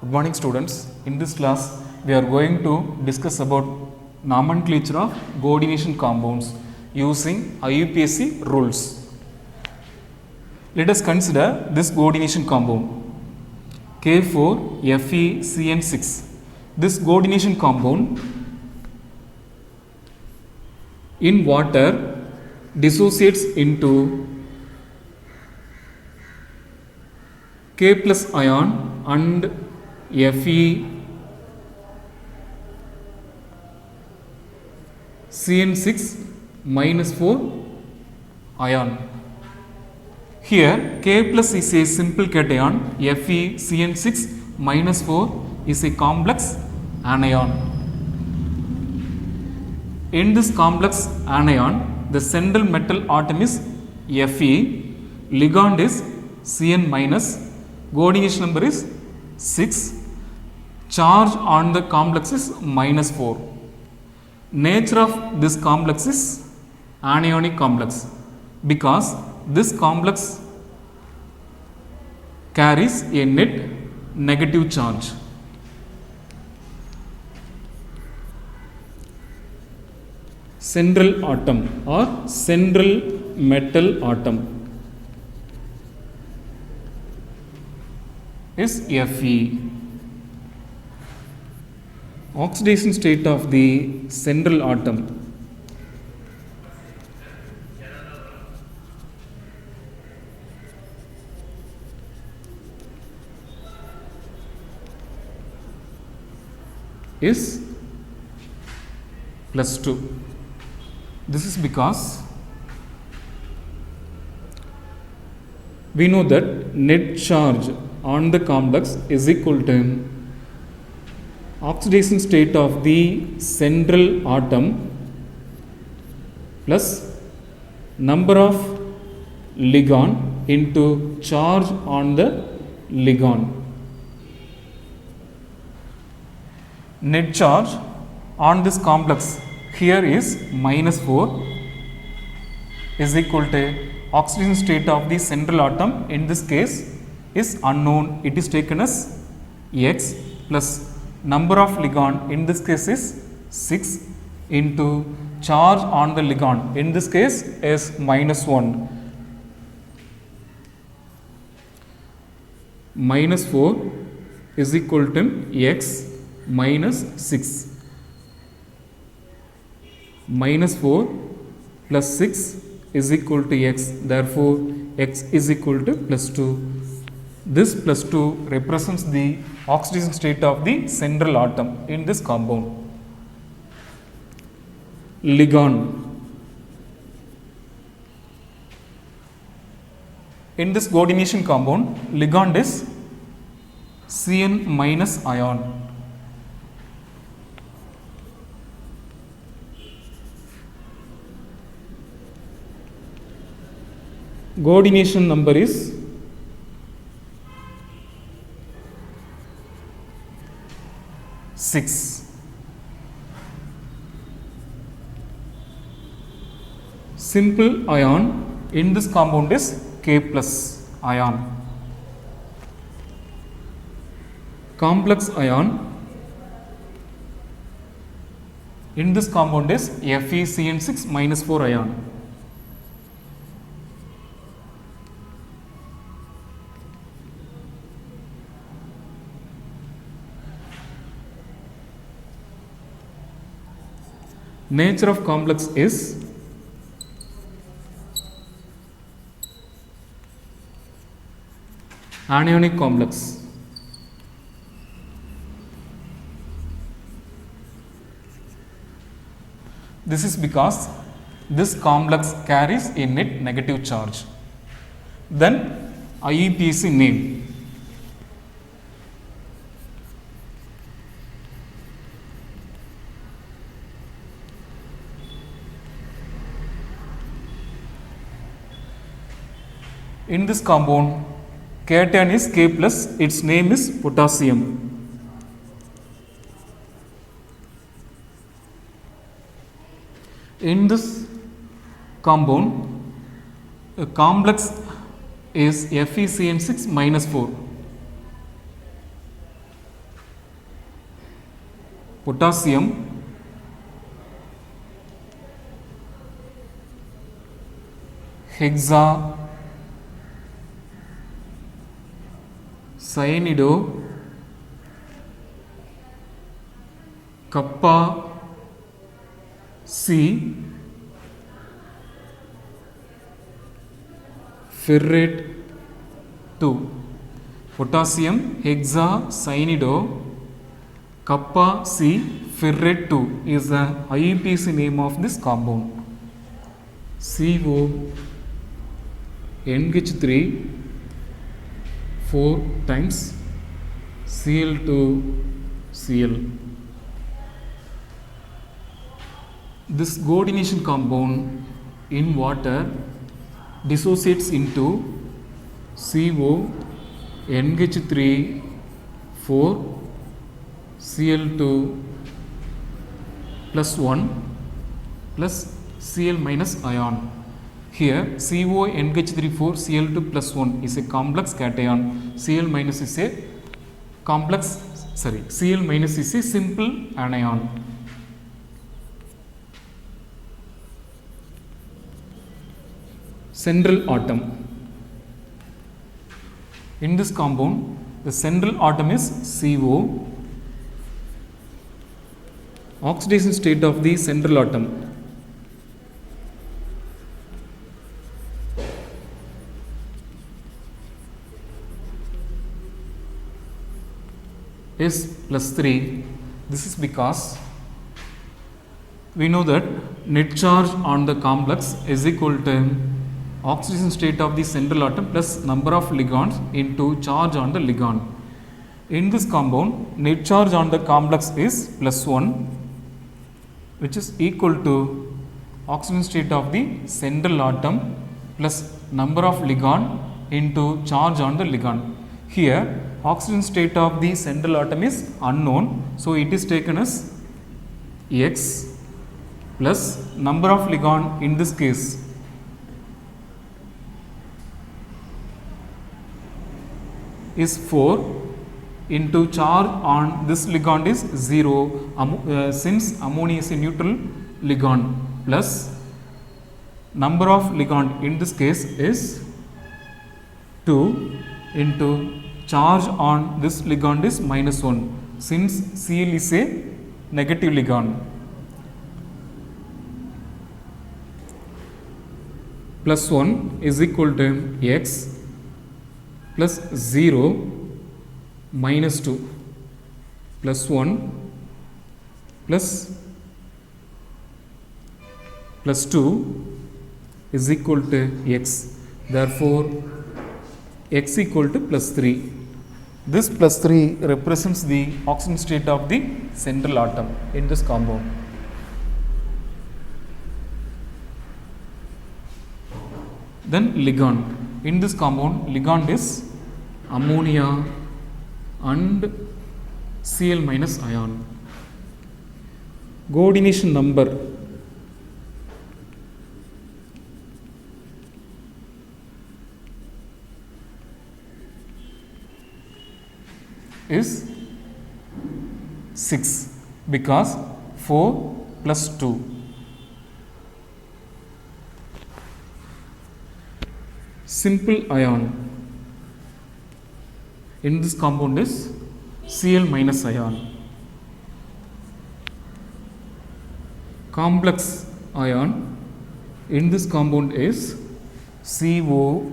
Good morning students. In this class we are going to discuss about nomenclature of coordination compounds using IUPAC rules. Let us consider this coordination compound K4FeCN6. This coordination compound in water dissociates into K plus ion and Fe CN6 minus 4 ion. Here K plus is a simple cation, Fe CN6 minus 4 is a complex anion. In this complex anion, the central metal atom is Fe, ligand is Cn minus, coordination number is 6, charge on the complex is minus 4. Nature of this complex is anionic complex because this complex carries a net negative charge. Central atom or central metal atom is Fe. Oxidation state of the central atom is +2. This is because we know that net charge on the complex is equal to oxidation state of the central atom plus number of ligand into charge on the ligand. Net charge on this complex here is minus 4 is equal to oxidation state of the central atom, in this case is unknown, it is taken as X plus number of ligand, in this case is 6 into charge on the ligand, in this case is minus 1. Minus 4 is equal to X minus 6. Minus 4 plus 6 is equal to X, therefore X is equal to +2. This +2 represents the oxidation state of the central atom in this compound. Ligand. In this coordination compound, ligand is Cn minus ion. Coordination number is 6. Simple ion in this compound is K plus ion. Complex ion in this compound is FeCN6 minus 4 ion. Nature of complex is anionic complex. This is because this complex carries a net negative charge. Then IUPAC name. In this compound, cation is K plus, its name is potassium. In this compound, a complex is FeCN6 minus 4. potassium, hexa cyanido, kappa C, ferrate 2. Potassium hexacyanido kappa C ferrate 2 is the IUPAC name of this compound. CO NH3 4 times Cl2 Cl. This coordination compound in water dissociates into CO NH3 4 Cl2 plus 1 plus Cl minus ion. Here CO NH3 4 Cl2 plus 1 is a complex cation. Cl minus is a Cl minus is a simple anion. Central atom. In this compound, the central atom is CO. Oxidation state of the central atom is plus 3. This is because we know that net charge on the complex is equal to oxidation state of the central atom plus number of ligands into charge on the ligand. In this compound, net charge on the complex is plus 1, which is equal to oxidation state of the central atom plus number of ligand into charge on the ligand. Here, oxidation state of the central atom is unknown, so it is taken as X plus number of ligand in this case is 4 into charge on this ligand is 0 since ammonia is a neutral ligand plus number of ligand in this case is 2 into charge on this ligand is minus 1 since Cl is a negative ligand. Plus 1 is equal to X plus 0 minus 2 plus 1 plus 2 is equal to X. Therefore, X equal to plus 3. This plus 3 represents the oxidation state of the central atom in this compound. Then ligand. In this compound, ligand is ammonia and Cl minus ion. Coordination number is 6 because 4 plus 2. Simple ion in this compound is Cl minus ion. Complex ion in this compound is CO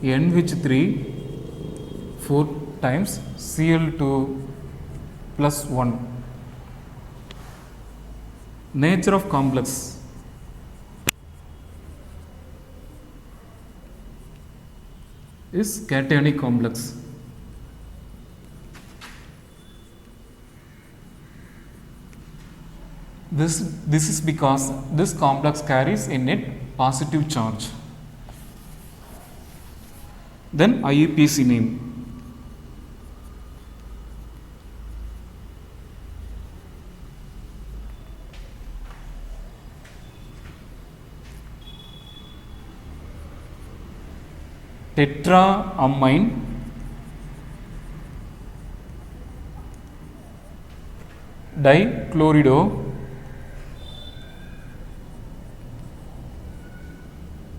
NH3 4 times Cl2 plus 1. Nature of complex is cationic complex. This is because this complex carries a net positive charge. Then IUPAC name. tetraamine dichlorido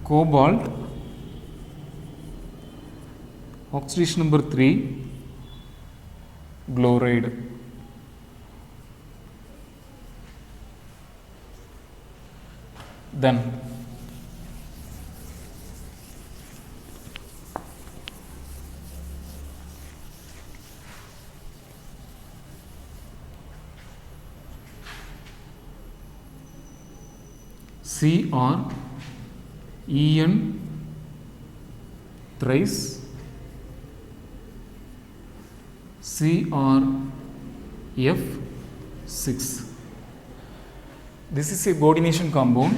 cobalt, oxidation number 3, chloride. Then Cr En thrice CrF6. This is a coordination compound.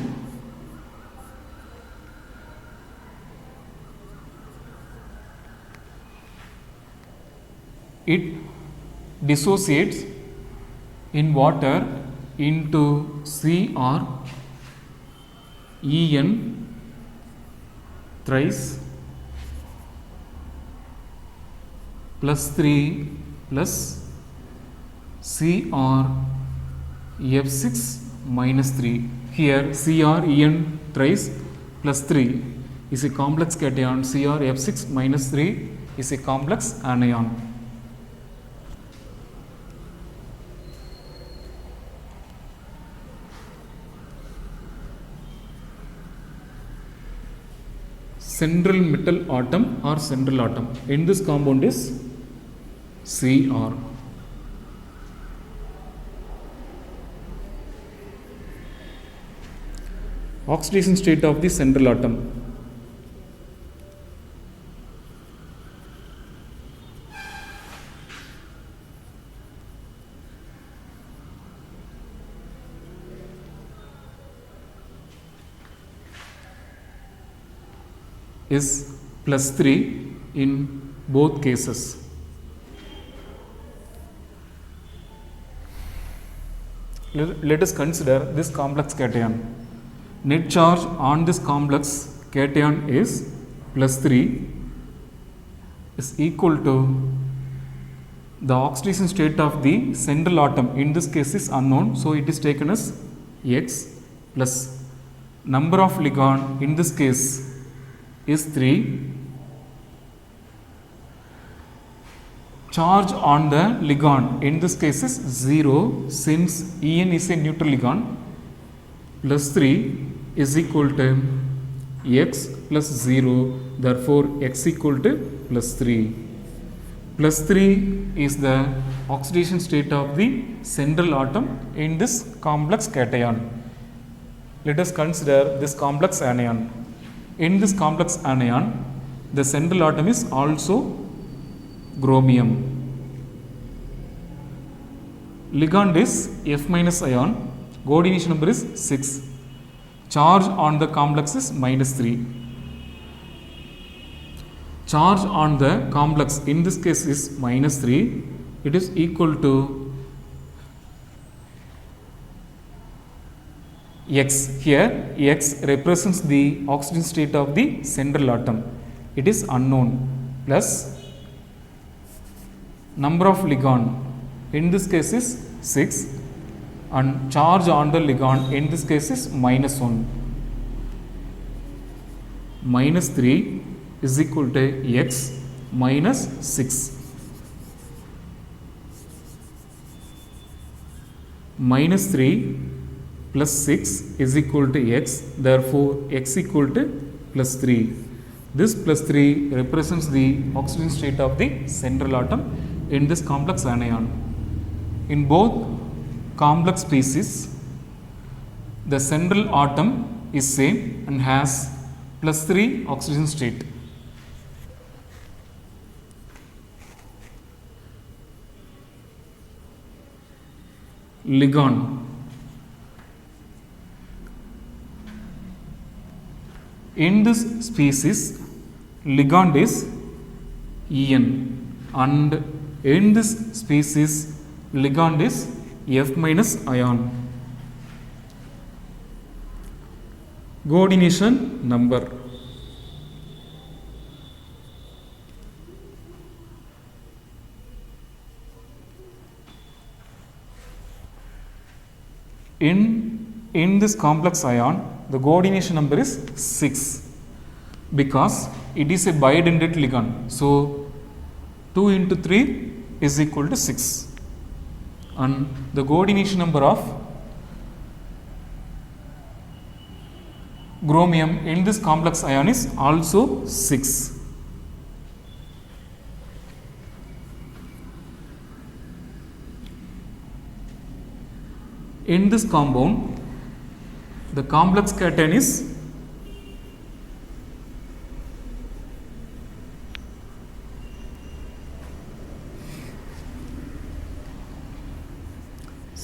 It dissociates in water into CrEn thrice plus 3 plus CrF6 minus 3. Here CrEn thrice plus 3 is a complex cation, CrF6 minus 3 is a complex anion. Central metal atom or central atom in this compound is Cr. Oxidation state of the central atom. Is plus 3 in both cases. Let us consider this complex cation. Net charge on this complex cation is plus 3 is equal to the oxidation state of the central atom. In this case is unknown, so it is taken as X plus number of ligand in this case is 3. Charge on the ligand in this case is 0 since En is a neutral ligand. Plus 3 is equal to X plus 0, therefore X equal to plus 3. Plus 3 is the oxidation state of the central atom in this complex cation. Let us consider this complex anion. In this complex anion, the central atom is also chromium. Ligand is F minus ion. Coordination number is 6. Charge on the complex is minus 3. Charge on the complex in this case is minus 3. It is equal to X. Here X represents the oxidation state of the central atom. It is unknown plus number of ligand in this case is 6 and charge on the ligand in this case is minus 1. Minus 3 is equal to X minus 6. Minus 3 plus 6 is equal to X, therefore X equal to plus 3. This plus 3 represents the oxidation state of the central atom in this complex anion. In both complex species, the central atom is same and has plus 3 oxidation state. Ligand. In this species, ligand is En and in this species, ligand is F minus ion. Coordination number. in this complex ion the coordination number is 6 because it is a bidentate ligand. So 2 into 3 is equal to 6 and the coordination number of chromium in this complex ion is also 6. In this compound, the complex cation is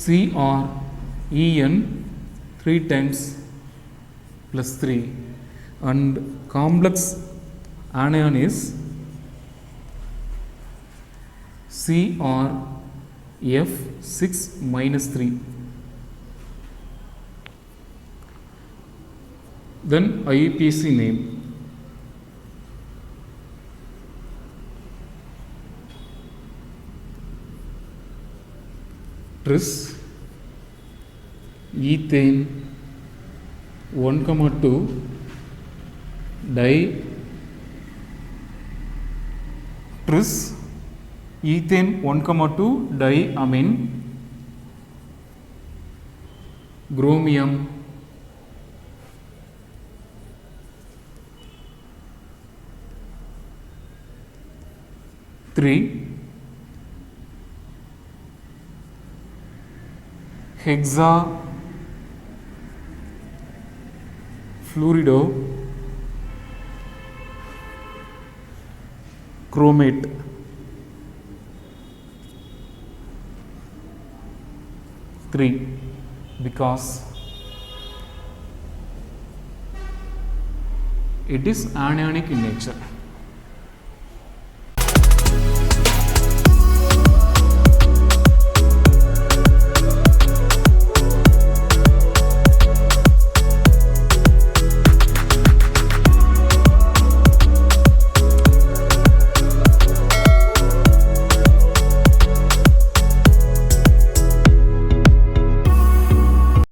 CrEn 3 times plus 3 and complex anion is CrF 6 minus 3. Then IUPAC name. Tris ethane 1,2 di tris ethane 1,2 diamine chromium hexa fluorido chromate. Three, because it is anionic in nature.